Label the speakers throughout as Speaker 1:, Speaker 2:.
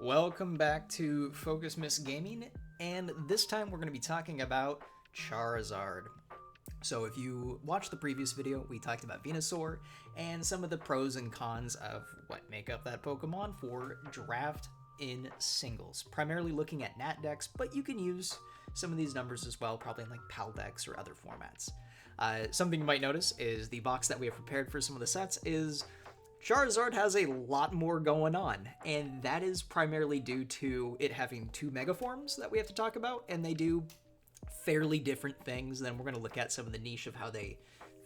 Speaker 1: Welcome back to Focus Miss Gaming, and this time we're going to be talking about Charizard. So if you watched the previous video, we talked about Venusaur and some of the pros and cons of what make up that Pokemon for draft in singles, primarily looking at Nat decks, but you can use some of these numbers as well, probably in like PAL decks or other formats. Something you might notice is the box that we have prepared for some of the sets is Charizard has a lot more going on, and that is primarily due to it having two Mega Forms that we have to talk about, and they do fairly different things. Then we're going to look at some of the niche of how they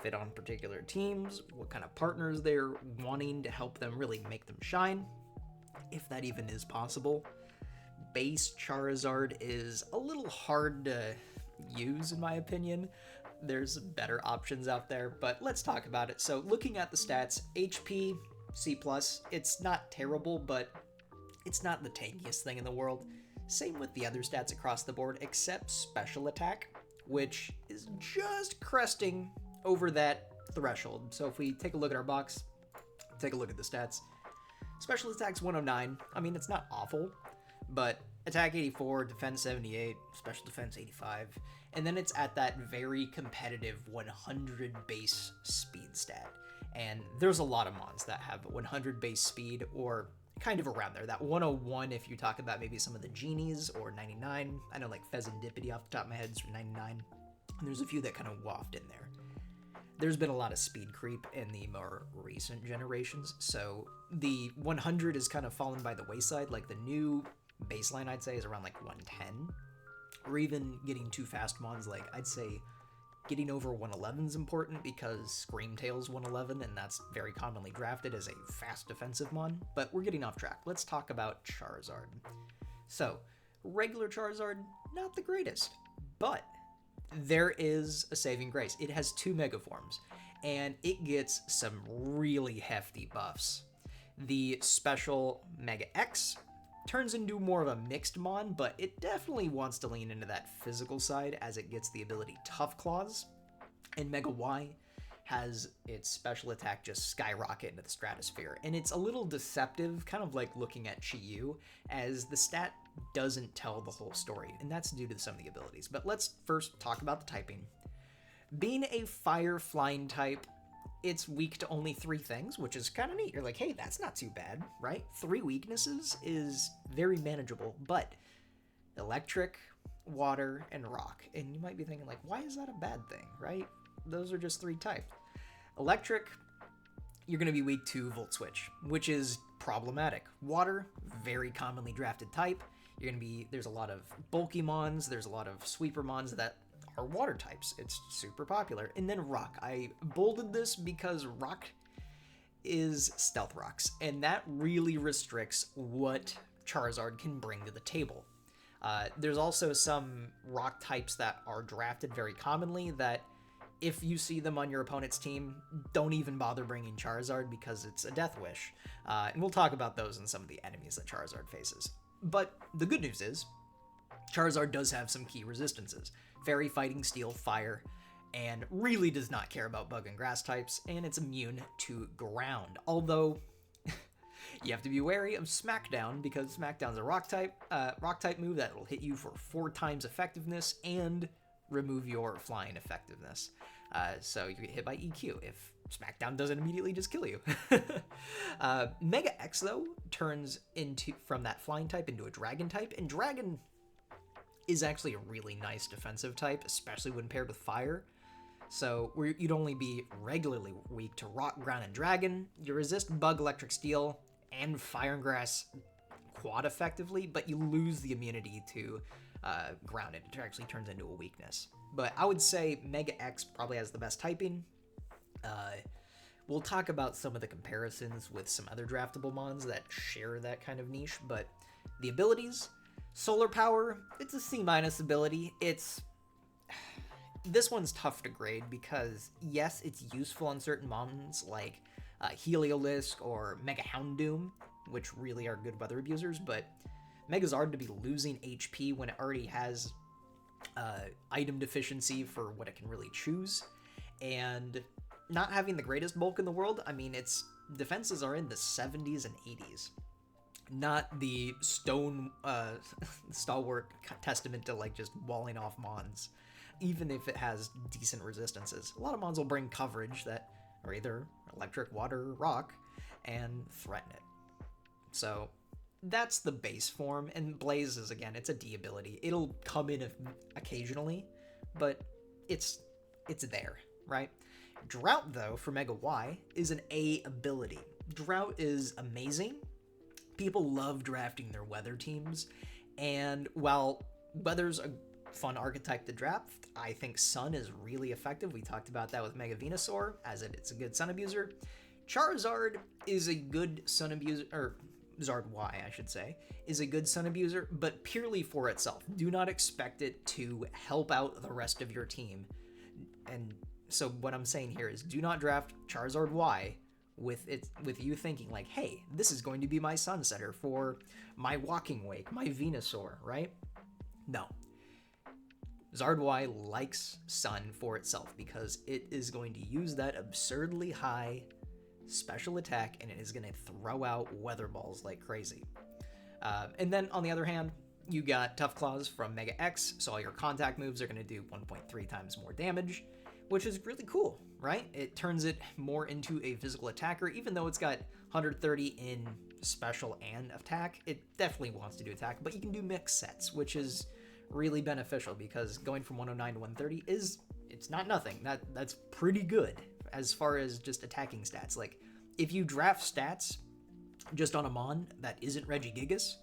Speaker 1: fit on particular teams, what kind of partners they're wanting to help them really make them shine, if that even is possible. Base Charizard is a little hard to use, in my opinion. There's better options out there, but let's talk about it. So looking at the stats, HP, C+, it's not terrible, but it's not the tankiest thing in the world. Same with the other stats across the board, except special attack, which is just cresting over that threshold. So if we take a look at our box, take a look at the stats. Special attack's 109. I mean, it's not awful, but attack 84, defense 78, special defense 85, and then it's at that very competitive 100 base speed stat. And there's a lot of mons that have 100 base speed or kind of around there. That 101 if you talk about maybe some of the genies, or 99. I know like Pheasantipity off the top of my head is 99. And there's a few that kind of waft in there. There's been a lot of speed creep in the more recent generations, so the 100 is kind of fallen by the wayside. Like the new baseline, I'd say, is around like 110, or even getting too fast mons. Like I'd say getting over 111 is important because Screamtail's 111, and that's very commonly drafted as a fast defensive mon. But we're getting off track. Let's talk about Charizard. So regular Charizard, not the greatest, but there is a saving grace. It has two Mega Forms, and it gets some really hefty buffs. The special Mega X turns into more of a mixed mon, but it definitely wants to lean into that physical side as it gets the ability Tough Claws. And Mega Y has its special attack just skyrocket into the stratosphere. And it's a little deceptive, kind of like looking at Chi-Yu, as the stat doesn't tell the whole story, and that's due to some of the abilities. But let's first talk about the typing. Being a fire flying type, it's weak to only 3 things, which is kind of neat. You're like, hey, that's not too bad, right? 3 weaknesses is very manageable, but electric, water, and rock. And you might be thinking, like, why is that a bad thing, right? Those are just 3 types. Electric, you're going to be weak to Volt Switch, which is problematic. Water, very commonly drafted type. You're going to be, there's a lot of bulky mons, there's a lot of sweeper mons that are water types. It's super popular. And then rock. I bolded this because rock is stealth rocks, and that really restricts what Charizard can bring to the table. There's also some rock types that are drafted very commonly that if you see them on your opponent's team, don't even bother bringing Charizard because it's a death wish. And we'll talk about those in some of the enemies that Charizard faces. But the good news is, Charizard does have some key resistances. Fairy, Fighting, Steel, Fire, and really does not care about Bug and Grass types, and it's immune to Ground. Although, you have to be wary of Smackdown, because Smackdown's a rock type move that will hit you for 4 times effectiveness and remove your flying effectiveness. So you get hit by EQ if Smackdown doesn't immediately just kill you. Mega X, though, turns from that flying type into a dragon type, and dragon is actually a really nice defensive type, especially when paired with fire. So you'd only be regularly weak to rock, ground, and dragon. You resist bug, electric, steel, and fire and grass quad effectively, but you lose the immunity to ground. It actually turns into a weakness. But I would say Mega X probably has the best typing. We'll talk about some of the comparisons with some other draftable mons that share that kind of niche, but the abilities, Solar Power, it's a C- ability. This one's tough to grade because, yes, it's useful on certain mons like Heliolisk or Mega Houndoom, which really are good weather abusers, but Megazard to be losing HP when it already has item deficiency for what it can really choose, and not having the greatest bulk in the world. I mean, its defenses are in the 70s and 80s. not the stone stalwart testament to like just walling off mons, even if it has decent resistances. A lot of mons will bring coverage that are either electric, water, rock, and threaten it. So that's the base form, and Blaze is, again, it's a D ability. It'll come in occasionally, but it's there, right? Drought, though, for Mega Y, is an A ability. Drought is amazing. People love drafting their weather teams, and while weather's a fun archetype to draft, I think Sun is really effective. We talked about that with Mega Venusaur, as it's a good Sun abuser. Charizard is a good Sun abuser, or Zard Y, I should say, is a good Sun abuser, but purely for itself. Do not expect it to help out the rest of your team. And so what I'm saying here is, do not draft Charizard Y with you thinking like, hey, this is going to be my Sunsetter for my Walking Wake, my Venusaur, right? No. Zard Y likes Sun for itself because it is going to use that absurdly high special attack, and it is going to throw out weather balls like crazy. And then on the other hand, you got Tough Claws from Mega X, so all your contact moves are going to do 1.3 times more damage, which is really cool, right? It turns it more into a physical attacker. Even though it's got 130 in special and attack, it definitely wants to do attack, but you can do mix sets, which is really beneficial because going from 109 to 130 it's not nothing. That's pretty good as far as just attacking stats. Like, if you draft stats just on a Mon that isn't Regigigas,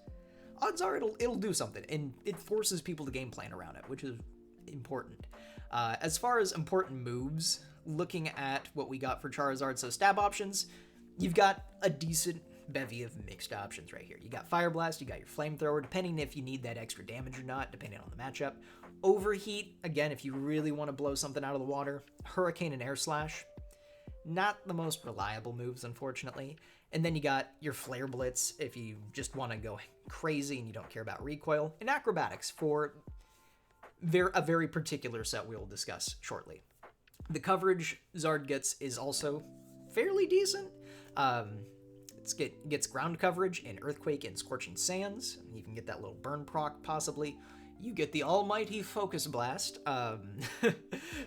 Speaker 1: odds are it'll do something, and it forces people to game plan around it, which is important. As far as important moves, looking at what we got for Charizard, so stab options, you've got a decent bevy of mixed options right here. You got Fire Blast, you got your Flamethrower, depending if you need that extra damage or not, depending on the matchup. Overheat, again, if you really want to blow something out of the water. Hurricane and Air Slash, not the most reliable moves, unfortunately. And then you got your Flare Blitz if you just want to go crazy and you don't care about recoil. And Acrobatics for a very particular set we'll discuss shortly. The coverage Zard gets is also fairly decent. It gets ground coverage in Earthquake and Scorching Sands. You can get that little burn proc, possibly. You get the almighty Focus Blast.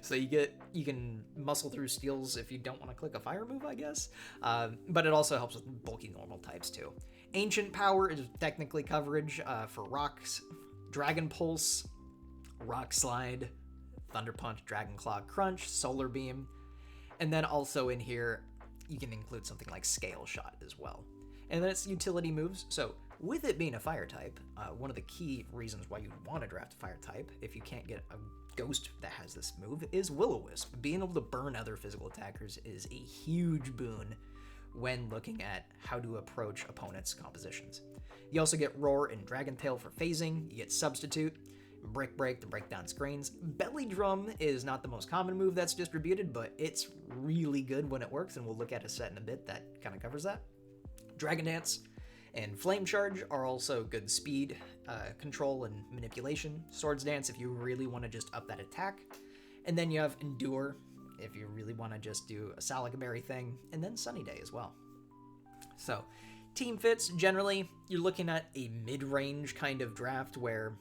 Speaker 1: So you can muscle through steals if you don't want to click a fire move, I guess. But it also helps with bulky normal types, too. Ancient Power is technically coverage for rocks. Dragon Pulse, Rock Slide, Thunder Punch, Dragon Claw, Crunch, Solar Beam, and then also in here you can include something like Scale Shot as well. And then it's utility moves. So with it being a fire type, one of the key reasons why you'd want to draft a fire type, if you can't get a ghost that has this move, is Will-O-Wisp. Being able to burn other physical attackers is a huge boon when looking at how to approach opponents' compositions. You also get Roar and Dragon Tail for phasing. You get Substitute, Brick Break to break down screens. Belly Drum is not the most common move that's distributed, but it's really good when it works, and we'll look at a set in a bit that kind of covers that. Dragon Dance and Flame Charge are also good speed, control, and manipulation. Swords Dance if you really want to just up that attack. And then you have Endure if you really want to just do a Salaberry thing, and then Sunny Day as well. So, team fits, generally, you're looking at a mid-range kind of draft where,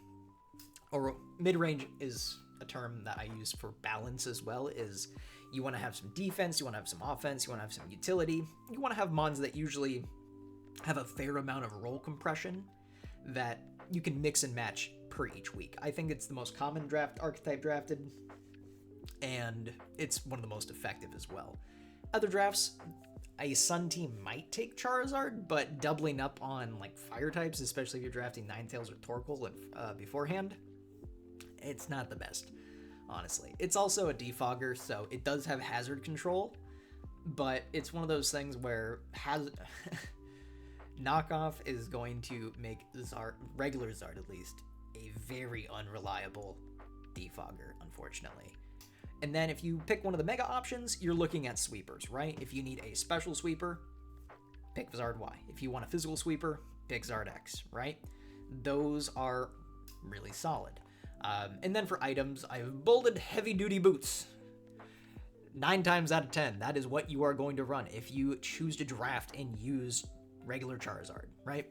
Speaker 1: or mid-range is a term that I use for balance as well, is you want to have some defense, you want to have some offense, you want to have some utility, you want to have mons that usually have a fair amount of roll compression that you can mix and match per each week. I think it's the most common draft archetype drafted, and it's one of the most effective as well. Other drafts, a Sun team might take Charizard, but doubling up on like fire types, especially if you're drafting Ninetales or Torkoal beforehand, it's not the best, honestly. It's also a defogger, so it does have hazard control, but it's one of those things where knockoff is going to make Zard, regular Zard at least, a very unreliable defogger, unfortunately. And then if you pick one of the mega options, you're looking at sweepers, right? If you need a special sweeper, pick Zard Y. If you want a physical sweeper, pick Zard X, right? Those are really solid. And then for items, I've bolded heavy duty boots. 9 times out of 10, that is what you are going to run if you choose to draft and use regular Charizard, right?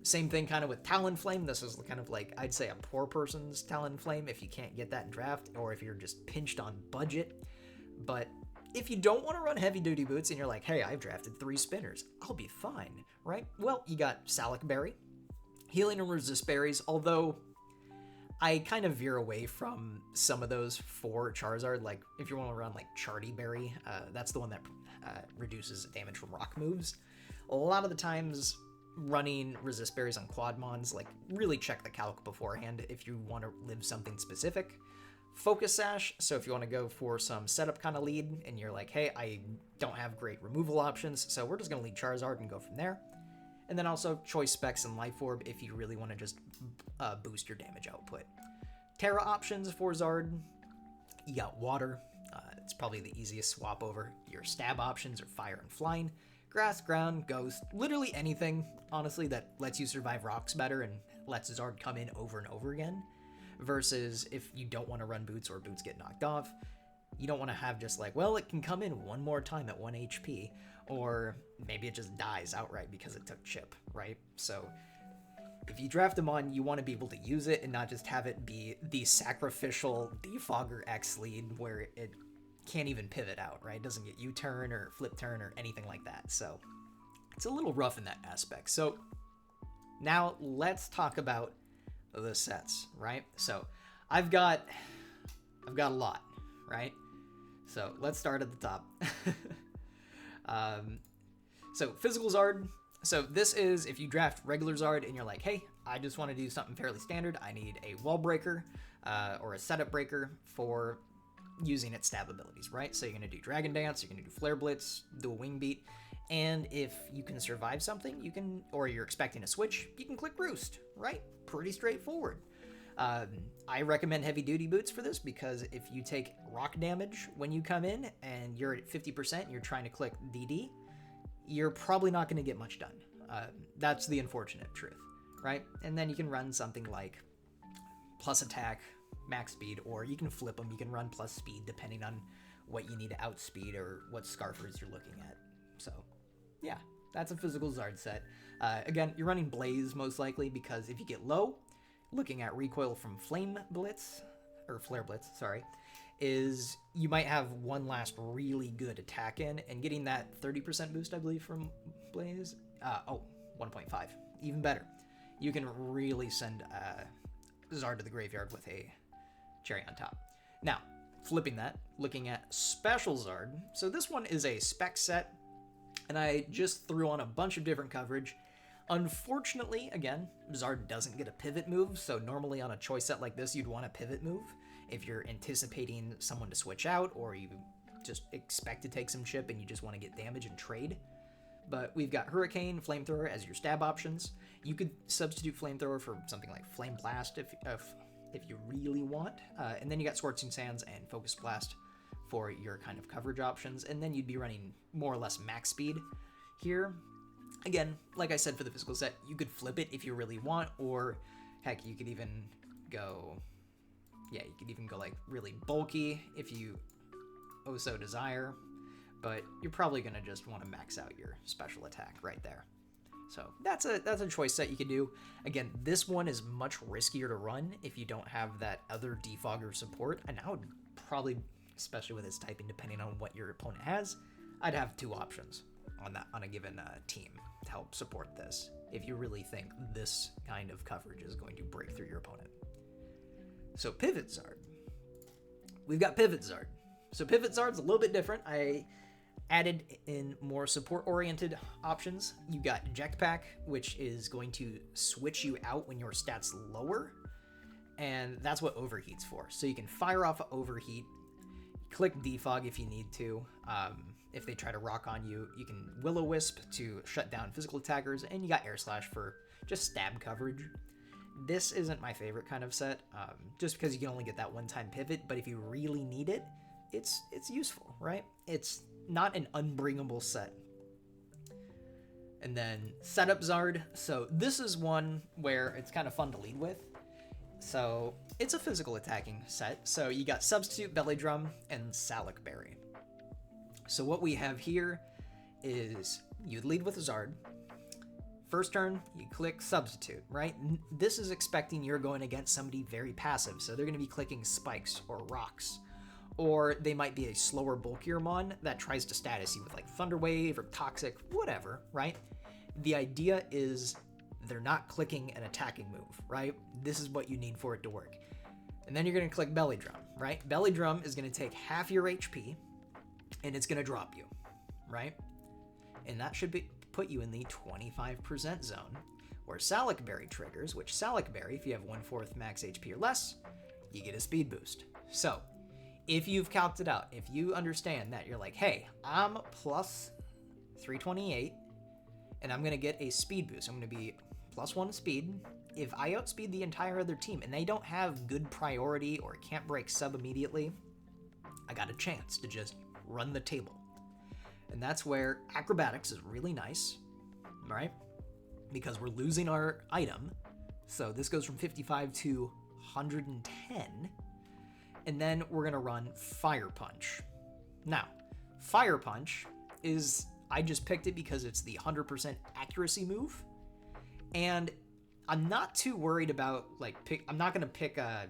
Speaker 1: Same thing kind of with Talonflame. This is kind of like, I'd say, a poor person's Talonflame if you can't get that in draft, or if you're just pinched on budget. But if you don't want to run heavy duty boots and you're like, hey, I've drafted 3 spinners, I'll be fine, right? Well, you got Salac Berry, Healing and Resist Berries, although I kind of veer away from some of those for Charizard. Like, if you want to run like Charty Berry, that's the one that reduces damage from rock moves. A lot of the times, running Resist Berries on Quadmons, like, really check the calc beforehand if you want to live something specific. Focus Sash, so if you want to go for some setup kind of lead, and you're like, hey, I don't have great removal options, so we're just going to lead Charizard and go from there. And then also Choice Specs and Life Orb if you really want to just boost your damage output. Terra options for Zard, you got Water. It's probably the easiest swap over. Your stab options are Fire and Flying. Grass, Ground, Ghost, literally anything, honestly, that lets you survive rocks better and lets Zard come in over and over again. Versus if you don't want to run boots or boots get knocked off, you don't want to have just like, well, it can come in one more time at 1 HP, or maybe it just dies outright because it took chip, right? So if you draft them on, you want to be able to use it and not just have it be the sacrificial Defogger X lead where it can't even pivot out, right? It doesn't get U-turn or flip turn or anything like that. So it's a little rough in that aspect. So now let's talk about the sets, right? So I've got a lot, right? So let's start at the top. So Physical Zard. So this is if you draft regular Zard and you're like, hey, I just want to do something fairly standard. I need a wall breaker or a setup breaker for using its stab abilities, right? So you're going to do Dragon Dance, you're going to do Flare Blitz, do a Wing Beat, and if you can survive something, you can, or you're expecting a switch, you can click Roost, right? Pretty straightforward. I recommend heavy duty boots for this because if you take rock damage when you come in and you're at 50% and you're trying to click DD, you're probably not going to get much done. That's the unfortunate truth, right? And then you can run something like plus attack, max speed, or you can flip them. You can run plus speed depending on what you need to outspeed or what Scarfers you're looking at. So yeah, that's a Physical Zard set. Again, you're running Blaze most likely because if you get low, looking at recoil from Flame Blitz, or Flare Blitz, sorry, is you might have one last really good attack in, and getting that 30% boost, I believe, from Blaze, 1.5, even better. You can really send Zard to the graveyard with a cherry on top. Now, flipping that, looking at Special Zard. So this one is a spec set, and I just threw on a bunch of different coverage. Unfortunately, again, Zard doesn't get a pivot move, so normally on a choice set like this, you'd want a pivot move if you're anticipating someone to switch out, or you just expect to take some chip and you just want to get damage and trade. But we've got Hurricane, Flamethrower as your stab options. You could substitute Flamethrower for something like Flame Blast if you really want. And then you got Scorching Sands and Focus Blast for your kind of coverage options. And then you'd be running more or less max speed here. Again, like I said for the physical set, you could flip it if you really want, or heck, you could even go, yeah, you could even go like really bulky if you so desire, but you're probably going to just want to max out your special attack right there. So that's a choice set you could do. Again, this one is much riskier to run if you don't have that other defogger support, and I would probably, especially with its typing, depending on what your opponent has, I'd have 2 options on a given team to help support this if you really think this kind of coverage is going to break through your opponent. So Pivot Zard. We've got Pivot Zard. So Pivot Zard's a little bit different. I added in more support-oriented options. You got Eject Pack, which is going to switch you out when your stats lower, and that's what Overheat's for. So you can fire off Overheat, click Defog if you need to. If they try to rock on you, you can Will-O-Wisp to shut down physical attackers, and you got Air Slash for just stab coverage. This isn't my favorite kind of set, just because you can only get that one-time pivot, but if you really need it, it's useful, right? It's not an unbringable set. And then Setup Zard. So this is one where it's kind of fun to lead with. So it's a physical attacking set. So you got Substitute, Belly Drum, and Salac Berry. So what we have here is you'd lead with a Zard, first turn, you click Substitute, right? This is expecting you're going against somebody very passive, so they're going to be clicking Spikes or Rocks. Or they might be a slower, bulkier mon that tries to status you with like Thunder Wave or Toxic, whatever, right? The idea is they're not clicking an attacking move, right? This is what you need for it to work. And then you're going to click Belly Drum, right? Belly Drum is going to take half your HP, and it's going to drop you, right? And that should put you in the 25% zone, where Salic Berry triggers, which Salic Berry, if you have 1/4 max HP or less, you get a speed boost. So, if you've calced it out, if you understand that, you're like, hey, I'm plus 328, and I'm going to get a speed boost. I'm going to be +1 speed. If I outspeed the entire other team, and they don't have good priority or can't break sub immediately, I got a chance to just run the table. And that's where Acrobatics is really nice, right? Because we're losing our item. So this goes from 55 to 110. And then we're going to run Fire Punch. Now, Fire Punch is, I just picked it because it's the 100% accuracy move. And I'm not too worried about, I'm not going to pick a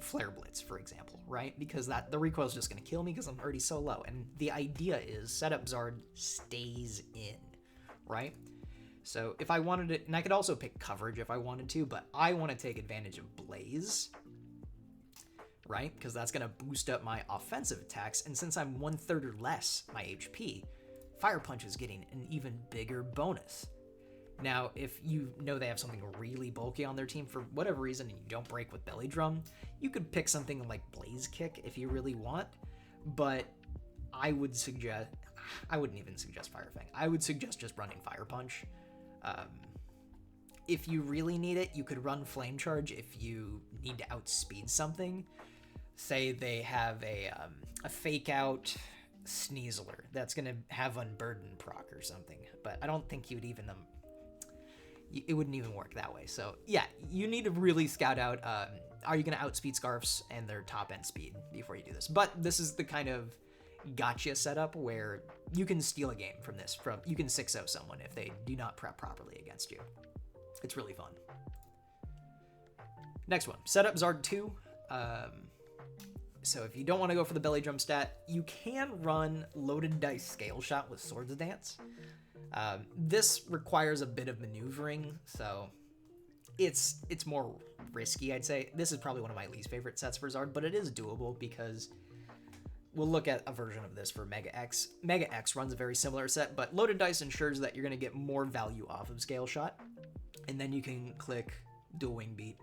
Speaker 1: Flare Blitz, for example, right? Because the recoil is just going to kill me because I'm already so low. And the idea is setup Zard stays in, right? So if I wanted it, and I could also pick coverage if I wanted to, but I want to take advantage of Blaze, right? Because that's going to boost up my offensive attacks. And since I'm 1/3 or less my HP, Fire Punch is getting an even bigger bonus. Now, if you know they have something really bulky on their team for whatever reason and you don't break with Belly Drum, you could pick something like Blaze Kick if you really want, but I wouldn't even suggest Fire Fang. I would suggest just running Fire Punch. If you really need it, you could run Flame Charge if you need to outspeed something. Say they have a fake out Sneasler that's going to have Unburden proc or something, but I don't think it wouldn't even work that way. So yeah, you need to really scout out, are you going to outspeed Scarfs and their top end speed before you do this? But this is the kind of gotcha setup where you can steal a game from this. You can 6-0 someone if they do not prep properly against you. It's really fun. Next one, setup Zard 2. So if you don't want to go for the Belly Drum stat, you can run Loaded Dice Scale Shot with Swords Dance. This requires a bit of maneuvering, so it's more risky, I'd say. This is probably one of my least favorite sets for Zard, but it is doable because we'll look at a version of this for Mega X. Mega X runs a very similar set, but Loaded Dice ensures that you're going to get more value off of Scale Shot, and then you can click Dual Wing Beat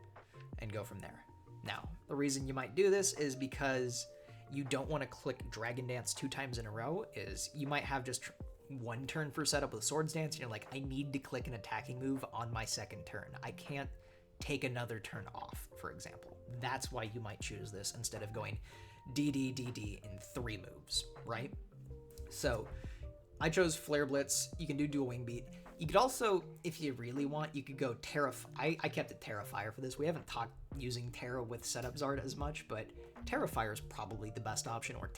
Speaker 1: and go from there. Now, the reason you might do this is because you don't want to click Dragon Dance 2 times in a row, is you might have just one turn for setup with Swords Dance, and you're like, I need to click an attacking move on my second turn. I can't take another turn off, for example. That's why you might choose this instead of going DD in 3 moves, right? So I chose Flare Blitz. You can do Dual Wing Beat. You could also, if you really want, you could go Terra. I kept it Terrafire for this. We haven't talked using Terra with setup Zard as much, but Terrafire is probably the best option, or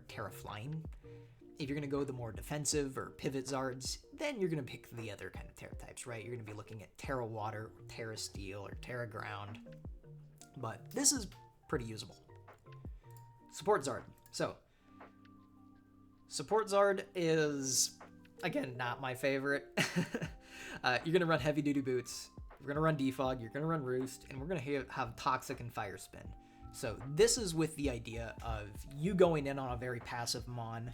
Speaker 1: Terra Flying. If you're going to go the more defensive or pivot Zards, then you're going to pick the other kind of Terra types, right? You're going to be looking at Terra Water, or Terra Steel, or Terra Ground. But this is pretty usable. Support Zard. So, Support Zard is, again, not my favorite. You're going to run Heavy Duty Boots, we're going to run Defog, you're going to run Roost, and we're going to have Toxic and Fire Spin. So this is with the idea of you going in on a very passive Mon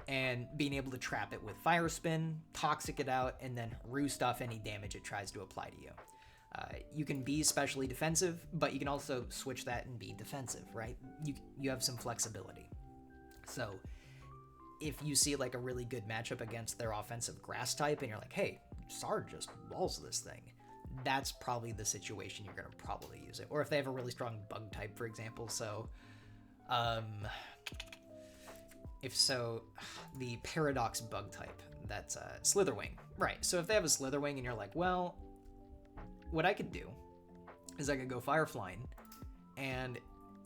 Speaker 1: and being able to trap it with Fire Spin, Toxic it out, and then Roost off any damage it tries to apply to you. You can be especially defensive, but you can also switch that and be defensive, right? You have some flexibility. So if you see like a really good matchup against their offensive grass type and you're like, hey, Zard just walls this thing, that's probably the situation you're going to probably use it. Or if they have a really strong bug type, for example. So the Paradox bug type, that's Slitherwing. Right, so if they have a Slitherwing and you're like, well, what I could do is I could go Fire Flying, and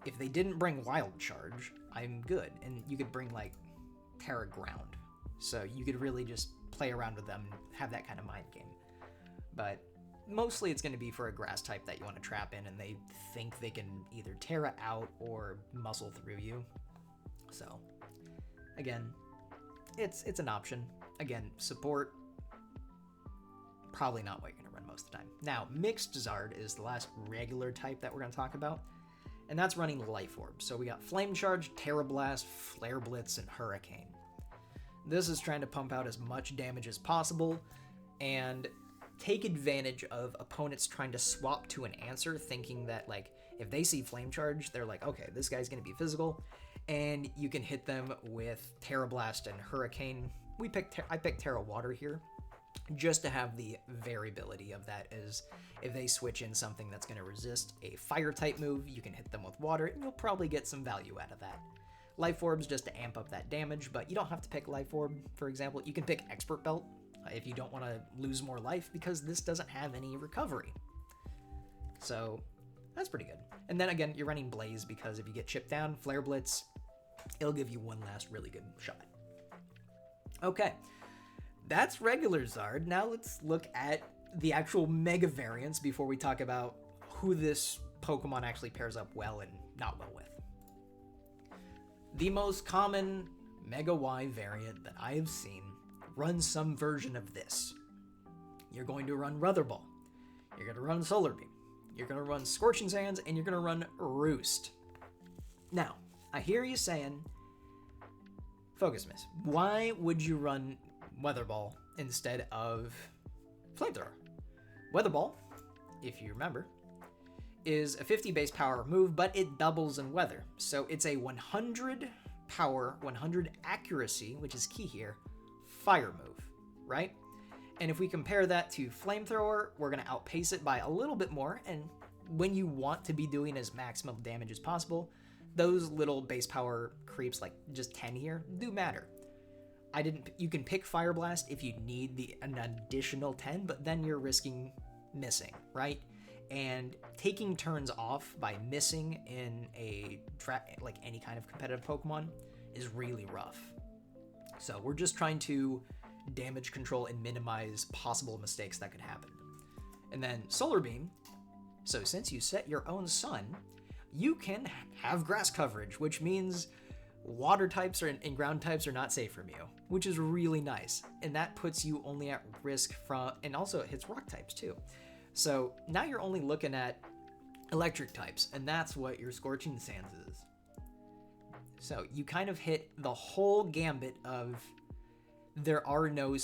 Speaker 1: if they didn't bring Wild Charge, I'm good. And you could bring like Terra Ground. So you could really just play around with them, have that kind of mind game. But mostly it's going to be for a grass type that you want to trap in, and they think they can either Terra out or muscle through you. So, again, it's an option. Again, support, probably not what you're going to run most of the time. Now, Mixed Zard is the last regular type that we're going to talk about, and that's running Life Orb. So we got Flame Charge, Terra Blast, Flare Blitz, and Hurricane. This is trying to pump out as much damage as possible and take advantage of opponents trying to swap to an answer, thinking that, like, if they see Flame Charge, they're like, okay, this guy's going to be physical, and you can hit them with Terra Blast and Hurricane. I picked Terra Water here, just to have the variability of that. Is if they switch in something that's going to resist a fire type move, you can hit them with water, and you'll probably get some value out of that. Life Orbs just to amp up that damage, but you don't have to pick Life Orb, for example. You can pick Expert Belt if you don't want to lose more life, because this doesn't have any recovery. So that's pretty good. And then again, you're running Blaze, because if you get chipped down, Flare Blitz, it'll give you one last really good shot. Okay, that's regular Zard. Now let's look at the actual Mega variants before we talk about who this Pokemon actually pairs up well and not well with. The most common Mega Y variant that I have seen runs some version of this. You're going to run Ruther Ball. You're going to run Solar Beam. You're going to run Scorching Sands, and you're going to run Roost. Now, I hear you saying, Focus Miss, why would you run Weather Ball instead of Flamethrower? Weather Ball, if you remember, is a 50 base power move, but it doubles in weather. So it's a 100 power, 100 accuracy, which is key here, fire move, right? And if we compare that to Flamethrower, we're going to outpace it by a little bit more. And when you want to be doing as maximum damage as possible, those little base power creeps, like just 10 here, do matter. You can pick Fire Blast if you need an additional 10, but then you're risking missing, right? And taking turns off by missing in like any kind of competitive Pokemon is really rough. So we're just trying to damage control and minimize possible mistakes that could happen. And then Solar Beam. So since you set your own sun, you can have grass coverage, which means water types and ground types are not safe from you, which is really nice. And that puts you only at risk from, and also it hits rock types too. So now you're only looking at electric types, and that's what your Scorching Sands is. So you kind of hit the whole gambit of there are no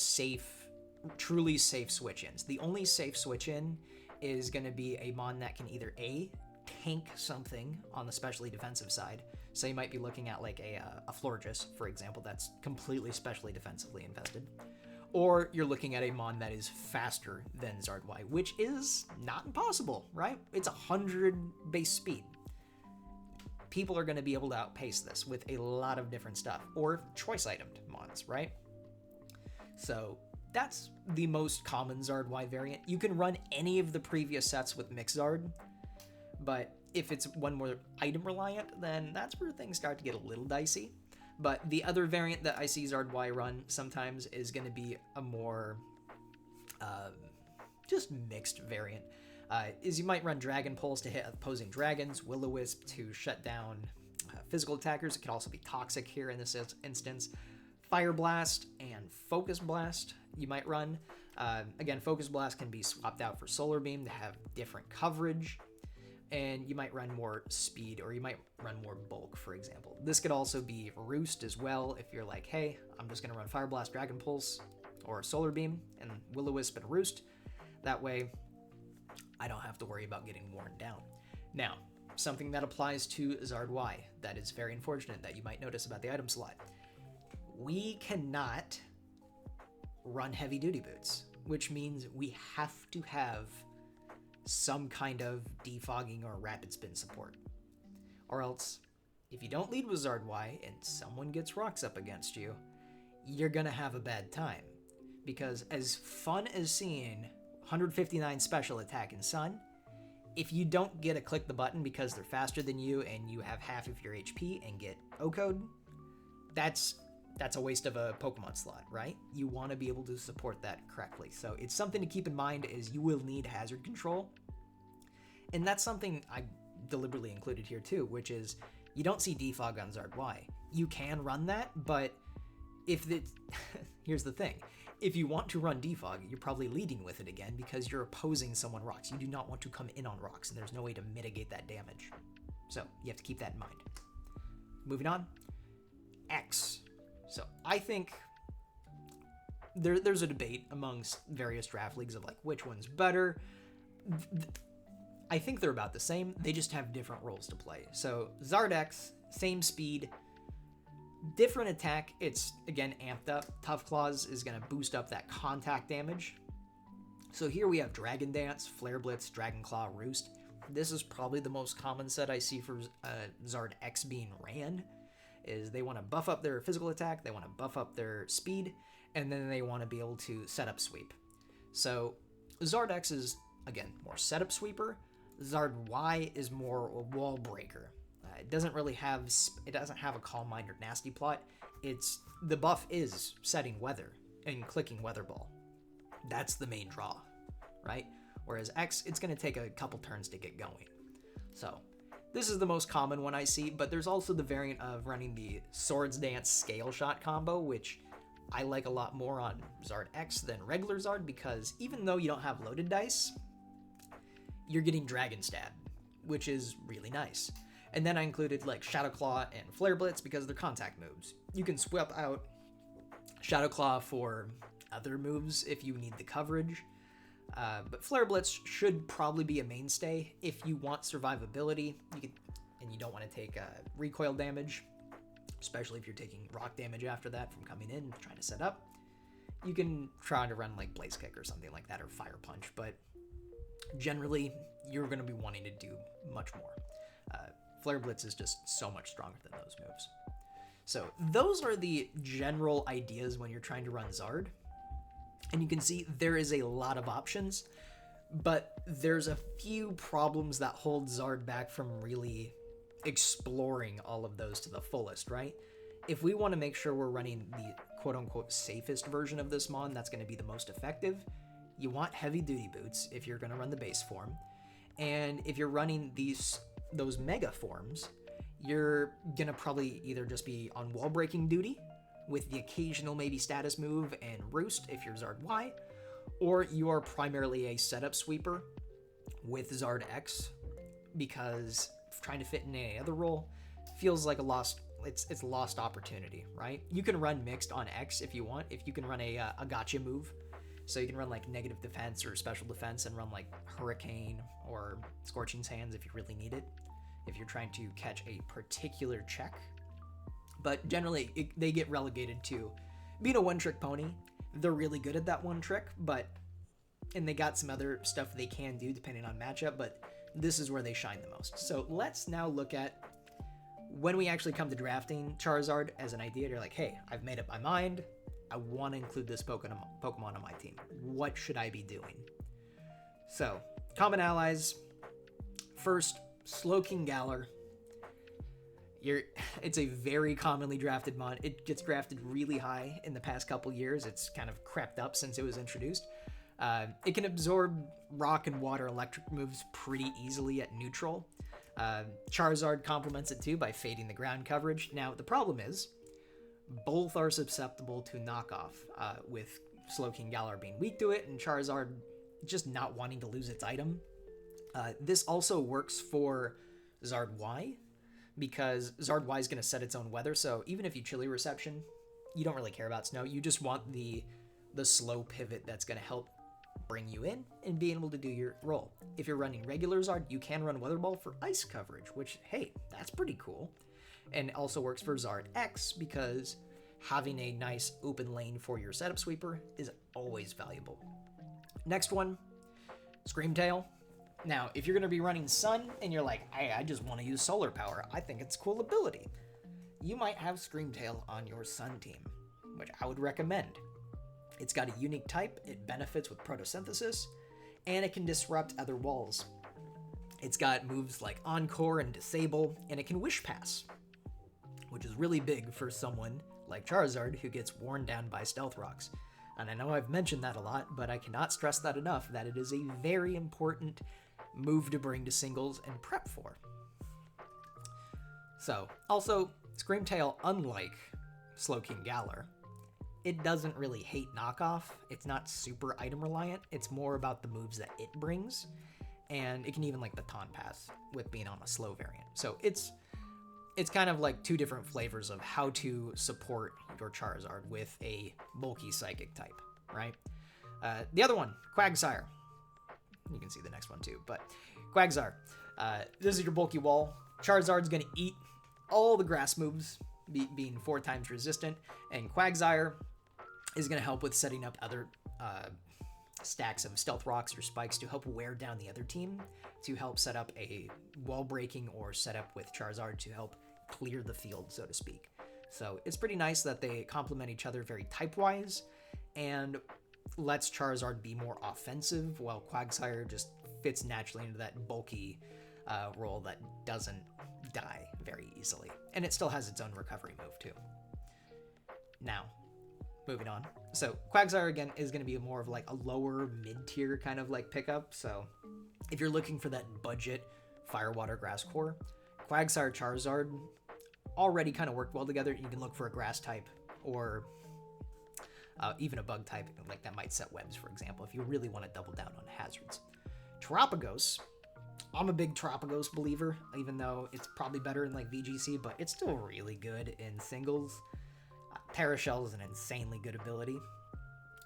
Speaker 1: truly safe switch-ins. The only safe switch-in is going to be a Mon that can either A, tank something on the specially defensive side. So you might be looking at like a Florges, for example, that's completely specially defensively invested. Or you're looking at a Mon that is faster than Zard Y, which is not impossible, right? It's 100 base speed. People are going to be able to outpace this with a lot of different stuff, or choice itemed Mons, right? So that's the most common Zard Y variant. You can run any of the previous sets with Mixed Zard, but if it's one more item reliant, then that's where things start to get a little dicey. But the other variant that I see Zard Y run sometimes is going to be a more just mixed variant. Is you might run Dragon Pulse to hit opposing dragons, Will-O-Wisp to shut down physical attackers. It could also be Toxic here in this instance. Fire Blast and Focus Blast you might run. Again, Focus Blast can be swapped out for Solar Beam to have different coverage. And you might run more speed, or you might run more bulk, for example. This could also be Roost as well, if you're like, hey, I'm just going to run Fire Blast, Dragon Pulse, or Solar Beam, and Will-O-Wisp and Roost. That way, I don't have to worry about getting worn down. Now, something that applies to Zard Y that is very unfortunate that you might notice about the item slot. We cannot run heavy-duty boots, which means we have to have some kind of defogging or rapid spin support. Or else, if you don't lead with Zard Y and someone gets rocks up against you, you're gonna have a bad time. Because as fun as seeing 159 special attack in Sun, if you don't get a click the button because they're faster than you and you have half of your HP and get O-code, that's that's a waste of a Pokemon slot, right? You want to be able to support that correctly. So it's something to keep in mind is you will need hazard control. And that's something I deliberately included here too, which is you don't see defog on Zard Y. You can run that, but if the here's the thing. If you want to run defog, you're probably leading with it again because you're opposing someone rocks. You do not want to come in on rocks, and there's no way to mitigate that damage. So you have to keep that in mind. Moving on. X. So I think there's a debate amongst various draft leagues of like which one's better. I think they're about the same. They just have different roles to play. So Zard X, same speed, different attack. It's, again, amped up. Tough Claws is going to boost up that contact damage. So here we have Dragon Dance, Flare Blitz, Dragon Claw, Roost. This is probably the most common set I see for Zard X being ran, is they want to buff up their physical attack, they want to buff up their speed, and then they want to be able to set up sweep. So Zard X is, again, more setup sweeper. Zard Y is more a wall breaker. It doesn't have a Calm Mind or Nasty Plot. The buff is setting weather and clicking Weather Ball. That's the main draw, right? Whereas X, it's going to take a couple turns to get going. So this is the most common one I see, but there's also the variant of running the Swords Dance Scale Shot combo, which I like a lot more on Zard X than regular Zard, because even though you don't have loaded dice, you're getting Dragon Stab, which is really nice. And then I included like Shadow Claw and Flare Blitz because they're contact moves. You can swap out Shadow Claw for other moves if you need the coverage. But Flare Blitz should probably be a mainstay if you want survivability and you don't want to take recoil damage, especially if you're taking rock damage after that from coming in, trying to set up. You can try to run like Blaze Kick or something like that, or Fire Punch, but generally you're going to be wanting to do much more. Flare Blitz is just so much stronger than those moves. So those are the general ideas when you're trying to run Zard. And you can see there is a lot of options, but there's a few problems that hold Zard back from really exploring all of those to the fullest, right? If we want to make sure we're running the quote-unquote safest version of this mon that's going to be the most effective, you want heavy-duty boots if you're going to run the base form. And if you're running those mega forms, you're going to probably either just be on wall-breaking duty, with the occasional maybe status move and Roost if you're Zard Y, or you are primarily a setup sweeper with Zard X, because trying to fit in any other role feels like it's a lost opportunity, right? You can run mixed on X if you want. If you can run a gotcha move, so you can run like negative defense or special defense and run like Hurricane or Scorching Sands if you really need it, if you're trying to catch a particular check. But generally, they get relegated to being a one-trick pony. They're really good at that one trick, and they got some other stuff they can do depending on matchup, but this is where they shine the most. So let's now look at when we actually come to drafting Charizard as an idea. You're like, hey, I've made up my mind. I want to include this Pokemon on my team. What should I be doing? So, common allies. First, Slowking Galar. It's a very commonly drafted mon. It gets drafted really high in the past couple years. It's kind of crept up since it was introduced. It can absorb rock and water electric moves pretty easily at neutral. Charizard complements it too by fading the ground coverage. Now, the problem is, both are susceptible to knockoff, with Slowking Galar being weak to it and Charizard just not wanting to lose its item. This also works for Zard Y, because Zard Y is going to set its own weather, so even if you Chilly Reception, you don't really care about snow. You just want the slow pivot that's going to help bring you in and being able to do your role. If you're running regular Zard, you can run Weather Ball for ice coverage, which, hey, that's pretty cool. And it also works for Zard X, because having a nice open lane for your setup sweeper is always valuable. Next one, Screamtail. Now, if you're going to be running Sun and you're like, hey, I just want to use solar power, I think it's a cool ability, you might have Screamtail on your Sun team, which I would recommend. It's got a unique type, it benefits with photosynthesis, and it can disrupt other walls. It's got moves like Encore and Disable, and it can Wish Pass, which is really big for someone like Charizard, who gets worn down by Stealth Rocks. And I know I've mentioned that a lot, but I cannot stress that enough, that it is a very important move to bring to singles and prep for. So, also, Screamtail, unlike Slowking Galar, it doesn't really hate knockoff. It's not super item reliant. It's more about the moves that it brings. And it can even like Baton Pass with being on a slow variant. So it's kind of like two different flavors of how to support your Charizard with a bulky psychic type, right? The other one, Quagsire. You can see the next one too, but Quagsire. This is your bulky wall. Charizard's going to eat all the grass moves, being 4 times resistant, and Quagsire is going to help with setting up other stacks of Stealth Rocks or Spikes to help wear down the other team, to help set up a wall breaking or set up with Charizard to help clear the field, so to speak. So it's pretty nice that they complement each other very type-wise, and lets Charizard be more offensive, while Quagsire just fits naturally into that bulky role that doesn't die very easily. And it still has its own recovery move, too. Now, moving on. So Quagsire, again, is going to be more of like a lower mid-tier kind of like pickup. So if you're looking for that budget Fire, Water, Grass core, Quagsire, Charizard already kind of work well together. You can look for a grass type or even a bug type, like that might set webs, for example, if you really want to double down on hazards. Terapagos, I'm a big Terapagos believer, even though it's probably better in like VGC, but it's still really good in singles. Parashell is an insanely good ability,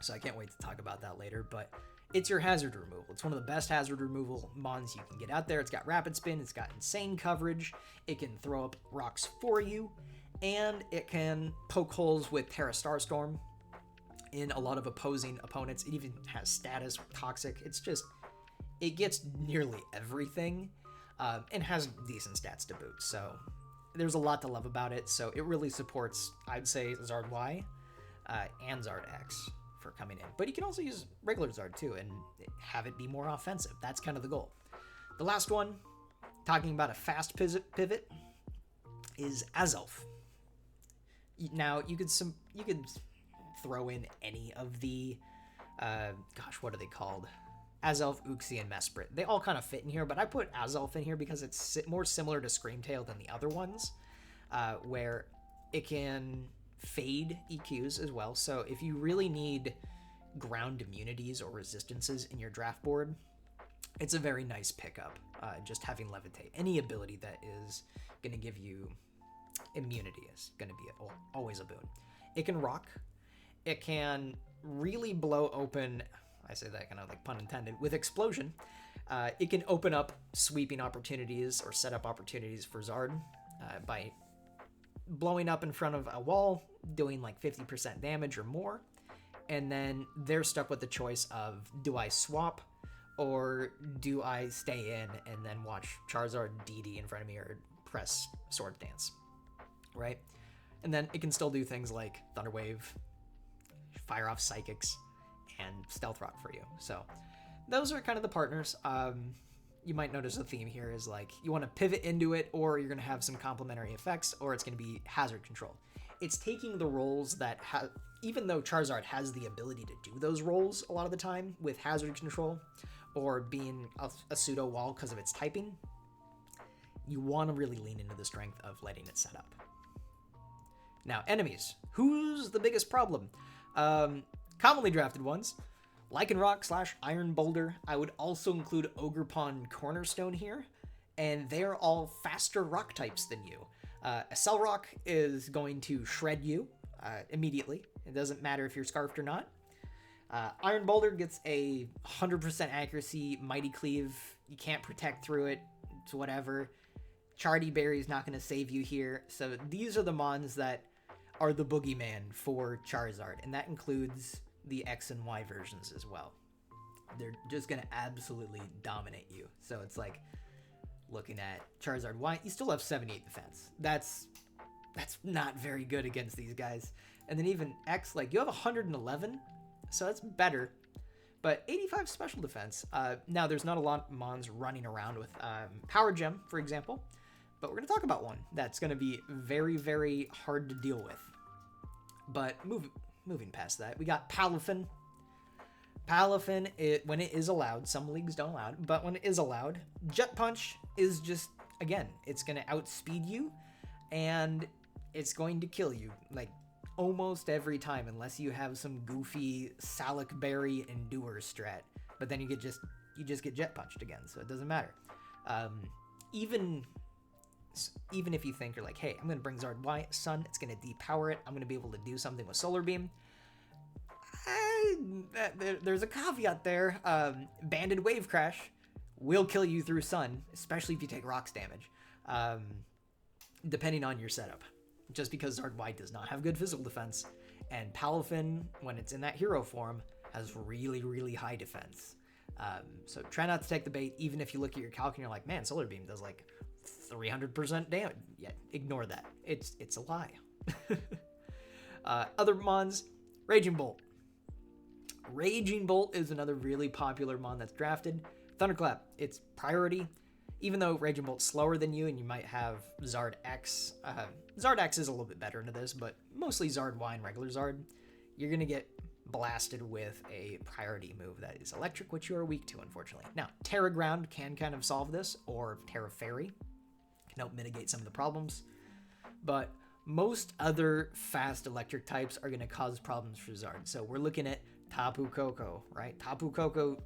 Speaker 1: so I can't wait to talk about that later, but it's your hazard removal. It's one of the best hazard removal mons you can get out there. It's got Rapid Spin, it's got insane coverage, it can throw up rocks for you, and it can poke holes with Terra Starstorm in a lot of opposing opponents. It even has status, Toxic. It's just, it gets nearly everything, and has decent stats to boot, so there's a lot to love about it. So it really supports, I'd say, Zard Y and Zard X for coming in. But you can also use regular Zard too and have it be more offensive. That's kind of the goal. The last one, talking about a fast pivot, is Azelf. Now, you could throw in any of the, what are they called? Azelf, Uxie, and Mesprit. They all kind of fit in here, but I put Azelf in here because it's more similar to Screamtail than the other ones, where it can fade EQs as well. So if you really need ground immunities or resistances in your draft board, it's a very nice pickup, just having Levitate. Any ability that is going to give you immunity is going to be always a boon. It can rock. It can really blow open, I say that kind of like pun intended, with Explosion. It can open up sweeping opportunities or set up opportunities for Zard by blowing up in front of a wall, doing like 50% damage or more, and then they're stuck with the choice of, do I swap or do I stay in and then watch Charizard DD in front of me or press Sword Dance, right? And then it can still do things like Thunder Wave, fire off Psychics, and Stealth Rock for you. So those are kind of the partners. You might notice a theme here is like you want to pivot into it, or you're going to have some complementary effects, or it's going to be hazard control. It's taking the roles that even though Charizard has the ability to do those roles a lot of the time with hazard control or being a pseudo wall because of its typing, you want to really lean into the strength of letting it set up. Now, enemies. Who's the biggest problem? Commonly drafted ones, Lycanroc / Iron Boulder. I would also include Ogerpon Cornerstone here, and they're all faster rock types than you. Accelerock is going to shred you immediately. It doesn't matter if you're scarfed or not. Iron Boulder gets a 100% accuracy, Mighty Cleave. You can't protect through it. It's whatever. Chardy Berry is not going to save you here. So these are the mons that are the boogeyman for Charizard, and that includes the X and Y versions as well. They're just going to absolutely dominate you. So it's like looking at Charizard Y, you still have 78 defense. That's not very good against these guys. And then even X, like you have 111, so that's better, but 85 special defense. Now there's not a lot of mons running around with Power Gem, for example, but we're going to talk about one that's going to be very, very hard to deal with. But moving past that, we got Palafin. Palafin, when it is allowed, some leagues don't allow it, but when it is allowed, Jet Punch is just, again, it's going to outspeed you, and it's going to kill you, like, almost every time, unless you have some goofy Salic Berry Endure strat. But then you just get Jet Punched again, so it doesn't matter. Even if you think you're like, hey, I'm going to bring Zard Y, Sun, it's going to depower it, I'm going to be able to do something with Solar Beam. There's a caveat there. Banded Wave Crash will kill you through Sun, especially if you take rocks damage, depending on your setup. Just because Zard Y does not have good physical defense, and Palafin, when it's in that hero form, has really, really high defense. So try not to take the bait, even if you look at your calc and you're like, man, Solar Beam does like 300% damage. Yeah, ignore that. It's a lie. Other mons, Raging Bolt. Raging Bolt is another really popular mon that's drafted. Thunderclap, it's priority. Even though Raging Bolt's slower than you and you might have Zard X. Zard X is a little bit better into this, but mostly Zard Y and regular Zard. You're going to get blasted with a priority move that is electric, which you are weak to, unfortunately. Now, Terra Ground can kind of solve this, or Terra Fairy can help mitigate some of the problems. But most other fast electric types are going to cause problems for Zard. So we're looking at Tapu Koko, right? Tapu Koko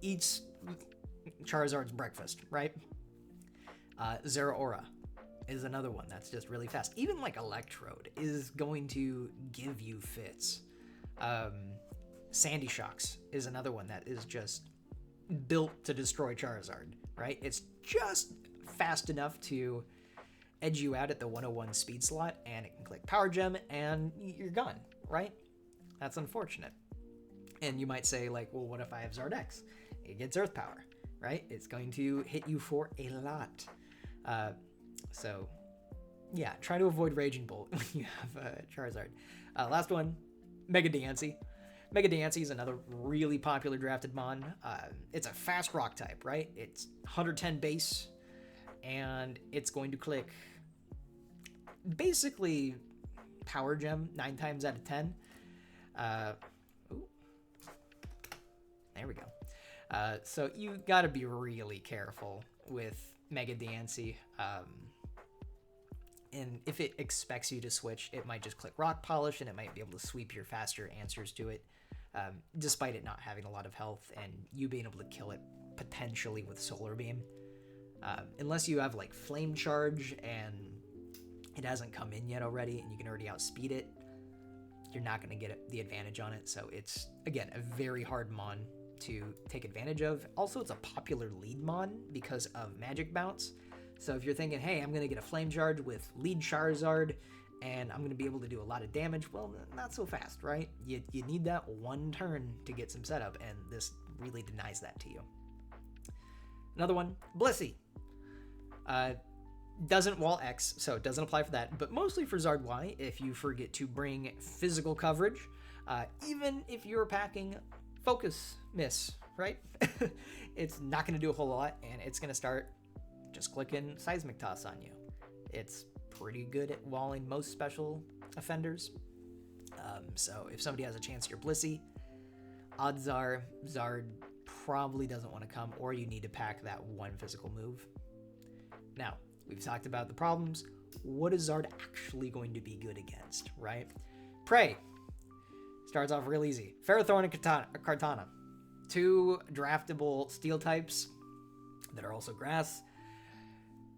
Speaker 1: eats Charizard's breakfast, right? Zeraora is another one that's just really fast. Even like Electrode is going to give you fits. Sandy Shocks is another one that is just built to destroy Charizard, right? It's just fast enough to edge you out at the 101 speed slot, and it can click Power Gem, and you're gone, right? That's unfortunate. And you might say, like, well, what if I have Zard X? It gets Earth Power, right? It's going to hit you for a lot. So, yeah, try to avoid Raging Bolt when you have Charizard. Last one, Mega Diancie. Mega Diancie is another really popular drafted mon. It's a fast rock type, right? It's 110 base, and it's going to click basically Power Gem 9 times out of 10. There we go. So you got to be really careful with Mega Diancie. And if it expects you to switch, it might just click Rock Polish, and it might be able to sweep your faster answers to it, despite it not having a lot of health and you being able to kill it potentially with Solar Beam. Unless you have like Flame Charge and it hasn't come in yet already and you can already outspeed it, you're not going to get the advantage on it. So it's, again, a very hard mon to take advantage of. Also, it's a popular lead mon because of Magic Bounce. So if you're thinking, hey, I'm going to get a Flame Charge with lead Charizard and I'm going to be able to do a lot of damage, well, not so fast, right? You need that one turn to get some setup, and this really denies that to you. Another one, Blissey. Doesn't wall X, so it doesn't apply for that, but mostly for Zard Y if you forget to bring physical coverage, even if you're packing Focus Miss, right? It's not going to do a whole lot, and it's going to start just clicking Seismic Toss on you. It's pretty good at walling most special offenders. So if somebody has a chance, you're Blissey. Odds are Zard probably doesn't want to come, or you need to pack that one physical move. Now, we've talked about the problems. What is Zard actually going to be good against, right? Prey. Starts off real easy. Ferrothorn and Kartana. Two draftable steel types that are also grass.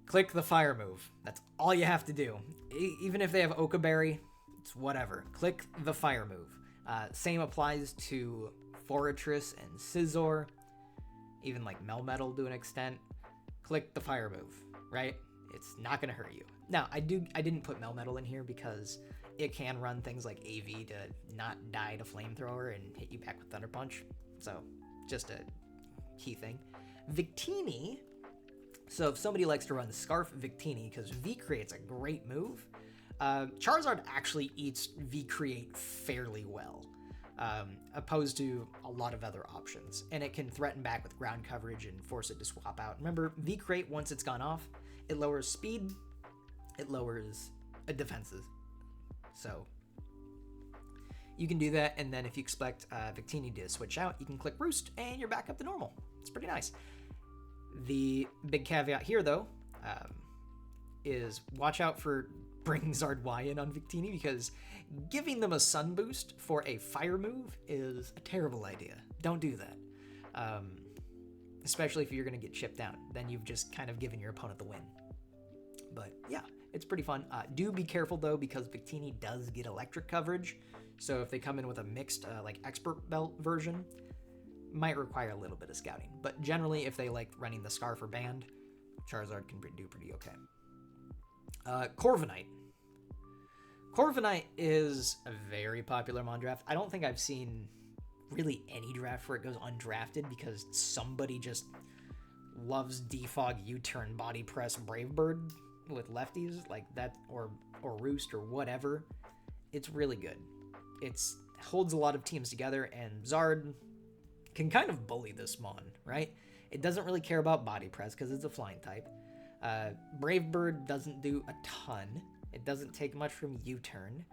Speaker 1: Click the fire move. That's all you have to do. Even if they have Okaberry, it's whatever. Click the fire move. Same applies to Forretress and Scizor. Even like Melmetal to an extent. Click the fire move, right? It's not going to hurt you. Now, I didn't put Melmetal in here because it can run things like AV to not die to Flamethrower and hit you back with Thunder Punch. So, just a key thing. Victini. So if somebody likes to run Scarf Victini, because V-Create's a great move, Charizard actually eats V-Create fairly well, opposed to a lot of other options. And it can threaten back with ground coverage and force it to swap out. Remember, V-Create, once it's gone off, it lowers speed, it lowers defenses. So you can do that, and then if you expect Victini to switch out, you can click Roost, and you're back up to normal. It's pretty nice. The big caveat here, though, is watch out for bringing Zard Y in on Victini, because giving them a Sun boost for a fire move is a terrible idea. Don't do that. Especially if you're going to get chipped down. Then you've just kind of given your opponent the win. But yeah, it's pretty fun. Do be careful, though, because Victini does get electric coverage. So if they come in with a mixed, like, expert belt version, might require a little bit of scouting. But generally, if they like running the Scarf or Band, Charizard can do pretty okay. Corviknight. Corviknight is a very popular mon draft. I don't think I've seen really any draft where it goes undrafted because somebody just loves defog U-turn body press Brave Bird with lefties like that, or Roost or whatever. It's really good. It's holds a lot of teams together, and Zard can kind of bully this mon, right? It doesn't really care about body press because it's a flying type. Brave Bird doesn't do a ton. It doesn't take much from U-turn.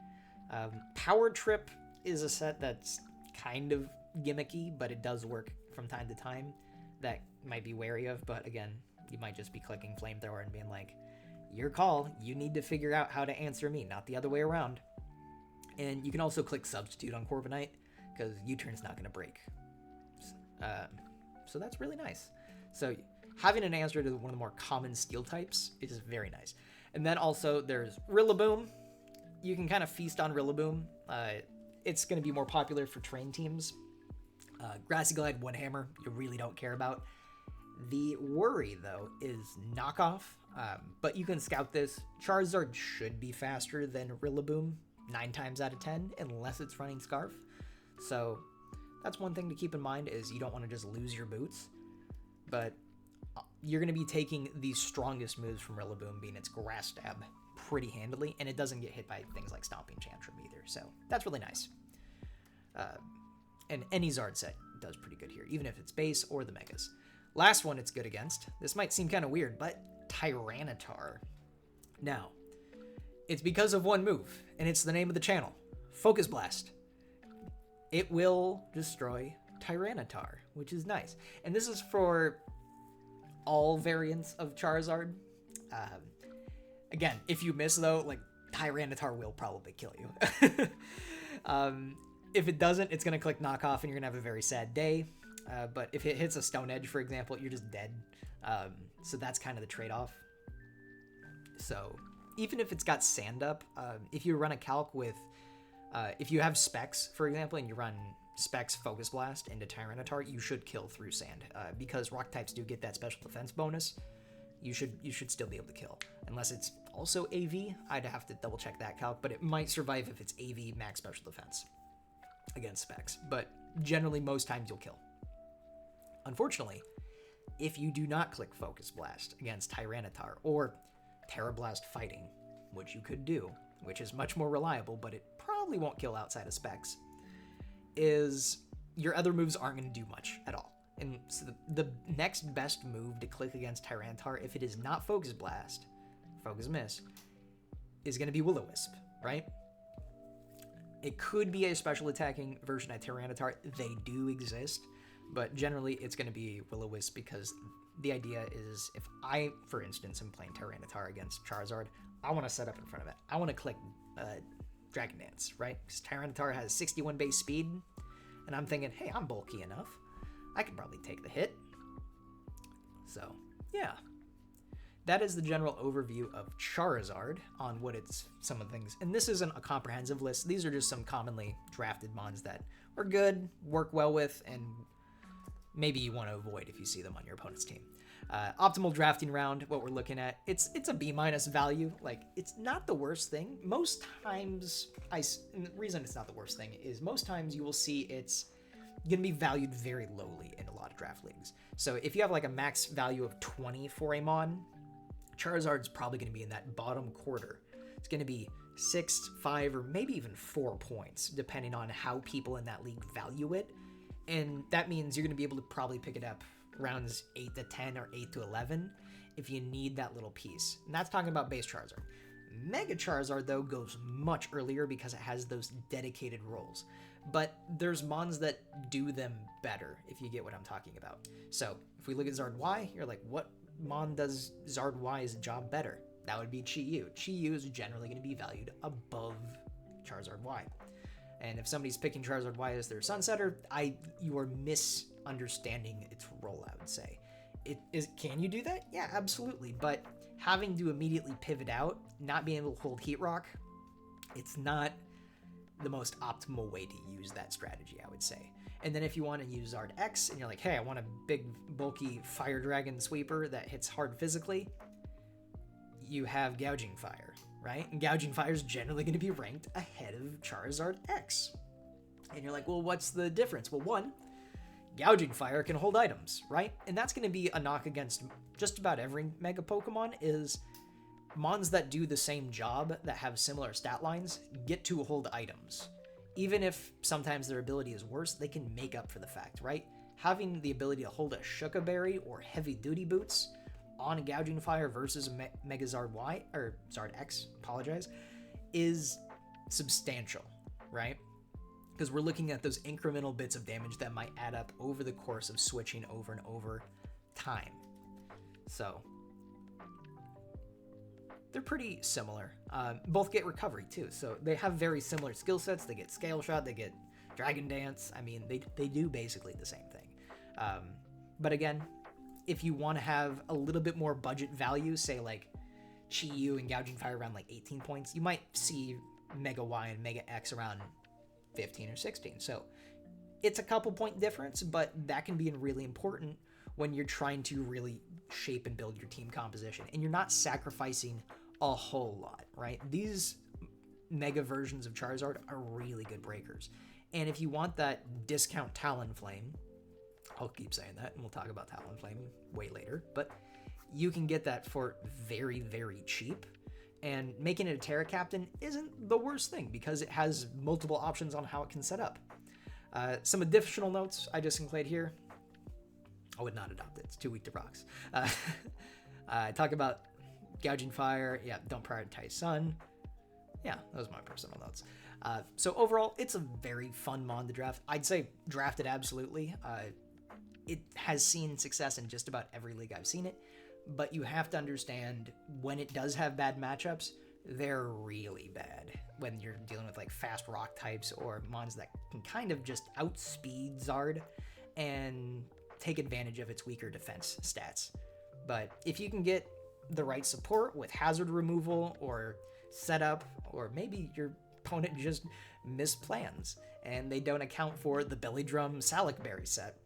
Speaker 1: Power Trip is a set that's kind of gimmicky, but it does work from time to time. That might be wary of, but again, you might just be clicking Flamethrower and being like, your call, you need to figure out how to answer me, not the other way around. And you can also click Substitute on Corviknight, because U-turn's not going to break. So that's really nice. So having an answer to one of the more common steel types is very nice. And then also there's Rillaboom. You can kind of feast on Rillaboom. It's going to be more popular for train teams. Grassy Glide, One Hammer, you really don't care about. The worry, though, is Knockoff. But you can scout this. Charizard should be faster than Rillaboom 9 times out of 10, unless it's running Scarf. So that's one thing to keep in mind, is you don't want to just lose your boots. But you're going to be taking the strongest moves from Rillaboom, being its Grass Stab, pretty handily, and it doesn't get hit by things like Stomping Tantrum either, so that's really nice. And any Zard set does pretty good here, even if it's base or the Megas. Last one it's good against. This might seem kind of weird, but Tyranitar. Now, it's because of one move, and it's the name of the channel, Focus Blast. It will destroy Tyranitar, which is nice. And this is for all variants of Charizard. Again, if you miss, though, like, Tyranitar will probably kill you. If it doesn't, it's going to click Knockoff, and you're going to have a very sad day. But if it hits a Stone Edge, for example, you're just dead. So that's kind of the trade-off. So even if it's got Sand Up, if you run a calc with... if you have Specs, for example, and you run Specs Focus Blast into Tyranitar, you should kill through Sand. Because Rock types do get that special defense bonus, you should still be able to kill. Unless it's also AV, I'd have to double check that calc, but it might survive if it's AV max special defense against Specs. But generally, most times you'll kill. Unfortunately, if you do not click Focus Blast against Tyranitar, or Terra Blast Fighting, which you could do, which is much more reliable, but it probably won't kill outside of Specs, is your other moves aren't going to do much at all. And so the next best move to click against Tyranitar, if it is not Focus Blast, Focus Miss, is going to be Will-O-Wisp, right? It could be a special attacking version of Tyranitar. They do exist, but generally it's going to be Will-O-Wisp, because the idea is, if I, for instance, am playing Tyranitar against Charizard, I want to set up in front of it. I want to click Dragon Dance, right? Because Tyranitar has 61 base speed, and I'm thinking, hey, I'm bulky enough. I could probably take the hit. So, yeah. That is the general overview of Charizard on what it's, some of the things. And this isn't a comprehensive list. These are just some commonly drafted mons that are good, work well with, and maybe you want to avoid if you see them on your opponent's team. Optimal drafting round, what we're looking at, it's a B- value. Like, it's not the worst thing. Most times, and the reason it's not the worst thing is most times you will see it's going to be valued very lowly in a lot of draft leagues. So if you have like a max value of 20 for a mon, Charizard's probably going to be in that bottom quarter. It's going to be 6, 5, or maybe even 4 points, depending on how people in that league value it. And that means you're going to be able to probably pick it up rounds 8 to 10 or 8 to 11 if you need that little piece. And that's talking about base Charizard. Mega Charizard, though, goes much earlier because it has those dedicated roles. But there's mons that do them better, if you get what I'm talking about. So if we look at Zard Y, you're like, what mon does Zard Y's job better? That would be Chi-Yu. Chi-Yu is generally going to be valued above Charizard Y. And if somebody's picking Charizard Y as their Sunsetter, you are misunderstanding its role, I would say. Can you do that? Yeah, absolutely. But having to immediately pivot out, not being able to hold Heat Rock, it's not the most optimal way to use that strategy, I would say. And then if you want to use Zard X and you're like, hey, I want a big, bulky Fire Dragon Sweeper that hits hard physically, you have Gouging Fire, right? And Gouging Fire is generally going to be ranked ahead of Charizard X. And you're like, well, what's the difference? Well, one, Gouging Fire can hold items, right? And that's going to be a knock against just about every Mega Pokemon is mons that do the same job, that have similar stat lines, get to hold items. Even if sometimes their ability is worse, they can make up for the fact, right? Having the ability to hold a Shuka Berry or Heavy Duty Boots on a Gouging Fire versus a Mega Zard Y, or Zard X, apologize, is substantial, right? Because we're looking at those incremental bits of damage that might add up over the course of switching over and over time. So they're pretty similar. Both get recovery too, so they have very similar skill sets. They get Scale Shot, they get Dragon Dance. I mean, they do basically the same thing. But again, if you want to have a little bit more budget value, say like Chi-Yu and Gouging Fire around like 18 points, you might see Mega Y and Mega X around 15 or 16. So it's a couple point difference, but that can be really important when you're trying to really shape and build your team composition and you're not sacrificing a whole lot, right? These mega versions of Charizard are really good breakers. And if you want that discount Talonflame, I'll keep saying that and we'll talk about Talonflame way later, but you can get that for very, very cheap. And making it a Terra Captain isn't the worst thing because it has multiple options on how it can set up. Some additional notes I just included here. I would not adopt it. It's too weak to rocks. I talk about Gouging Fire. Yeah, don't prioritize Sun. Yeah, those are my personal notes. So overall, it's a very fun mon to draft. I'd say draft it absolutely. It has seen success in just about every league I've seen it. But you have to understand when it does have bad matchups, they're really bad. When you're dealing with like fast rock types or mons that can kind of just outspeed Zard and take advantage of its weaker defense stats. But if you can get the right support with hazard removal or setup, or maybe your opponent just misplans and they don't account for the Belly Drum Salic Berry set,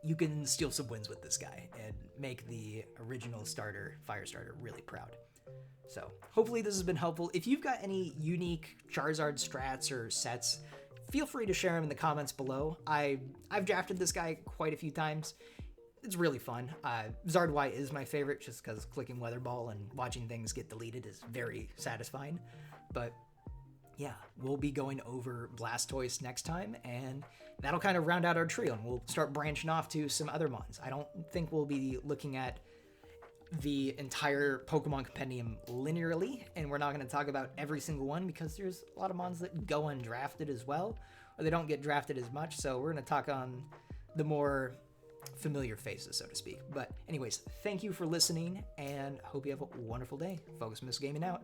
Speaker 1: you can steal some wins with this guy and make the original starter, Fire Starter, really proud. So hopefully this has been helpful. If you've got any unique Charizard strats or sets, feel free to share them in the comments below. I've drafted this guy quite a few times. It's really fun. Zard Y is my favorite just because clicking Weather Ball and watching things get deleted is very satisfying. But yeah, we'll be going over Blastoise next time, and that'll kind of round out our trio, and we'll start branching off to some other mons. I don't think we'll be looking at the entire Pokemon Compendium linearly, and we're not going to talk about every single one because there's a lot of mons that go undrafted as well, or they don't get drafted as much, so we're going to talk on the more familiar faces, so to speak. But anyways, thank you for listening, and hope you have a wonderful day. Focus Miss Gaming out.